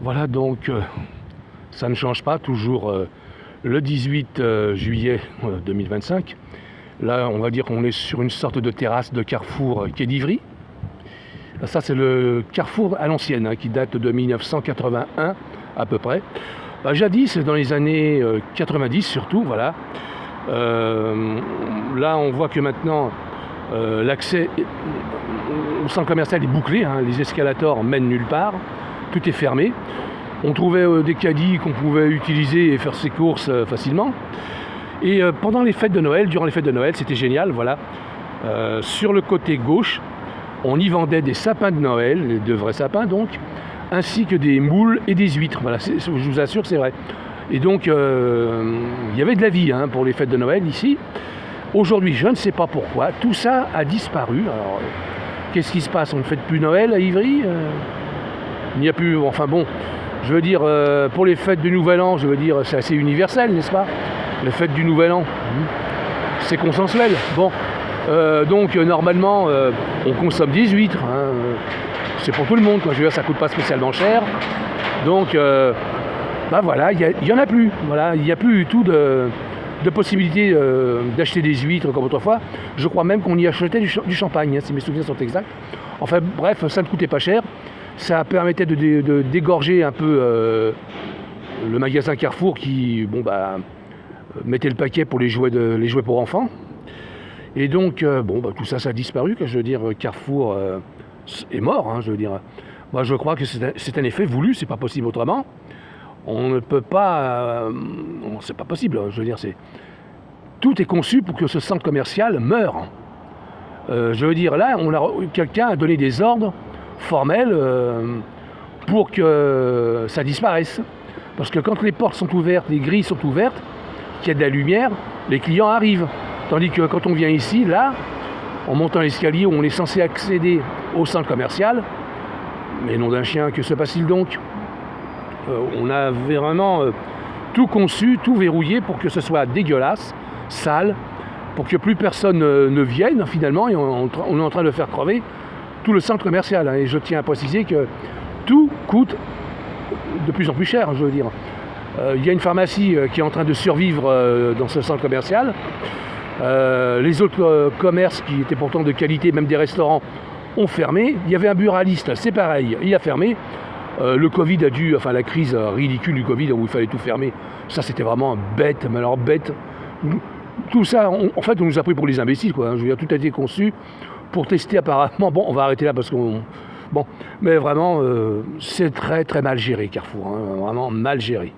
Voilà donc ça ne change pas, toujours le 18 juillet 2025. Là on va dire qu'on est sur une sorte de terrasse de carrefour quai d'Ivry. Ça c'est le carrefour à l'ancienne qui date de 1981 à peu près. Jadis dans les années 90 surtout, voilà. Là on voit que maintenant l'accès au centre commercial est bouclé, les escalators mènent nulle part, tout est fermé. On trouvait des caddies qu'on pouvait utiliser et faire ses courses facilement. Et pendant les fêtes de Noël, durant les fêtes de Noël, c'était génial, voilà. Sur le côté gauche, on y vendait des sapins de Noël, de vrais sapins donc, ainsi que des moules et des huîtres. Voilà, je vous assure que c'est vrai. Et donc, il y avait de la vie pour les fêtes de Noël ici. Aujourd'hui, je ne sais pas pourquoi, tout ça a disparu. Alors, qu'est-ce qui se passe? On ne fête plus Noël à Ivry? Il n'y a plus... Enfin bon, je veux dire, pour les fêtes du Nouvel An, je veux dire, c'est assez universel, n'est-ce pas? Les fêtes du Nouvel An, c'est consensuel. Bon, donc normalement, on consomme des huîtres. C'est pour tout le monde, quoi. Je veux dire, ça ne coûte pas spécialement cher. Donc, voilà, il n'y en a plus. Voilà, il n'y a plus du tout de possibilité d'acheter des huîtres comme autrefois. Je crois même qu'on y achetait du champagne, si mes souvenirs sont exacts. Enfin bref, ça ne coûtait pas cher. Ça permettait de dégorger un peu le magasin Carrefour qui mettait le paquet pour les jouets pour enfants. Et donc, tout ça, ça a disparu. Je veux dire, Carrefour est mort. Je veux dire, moi, je crois que c'est un effet voulu. C'est pas possible autrement. On ne peut pas... c'est pas possible. Je veux dire, tout est conçu pour que ce centre commercial meure. Je veux dire, là, quelqu'un a donné des ordres formels pour que ça disparaisse. Parce que quand les portes sont ouvertes, les grilles sont ouvertes, qu'il y a de la lumière, les clients arrivent. Tandis que quand on vient ici, là, en montant l'escalier où on est censé accéder au centre commercial, mais nom d'un chien, que se passe-t-il donc? On avait vraiment tout conçu, tout verrouillé pour que ce soit dégueulasse, sale, pour que plus personne ne vienne finalement, et on est en train de faire crever tout le centre commercial. Et je tiens à préciser que tout coûte de plus en plus cher, je veux dire. Il y a une pharmacie qui est en train de survivre dans ce centre commercial. Les autres commerces qui étaient pourtant de qualité, même des restaurants, ont fermé. Il y avait un buraliste, c'est pareil, il a fermé. Le Covid la crise ridicule du Covid où il fallait tout fermer, ça c'était vraiment bête, mais alors bête. Tout ça, en fait, on nous a pris pour les imbéciles, quoi. Je veux dire, tout a été conçu pour tester apparemment. Bon, on va arrêter là parce qu'on... Bon, mais vraiment, c'est très très mal géré, Carrefour, vraiment mal géré.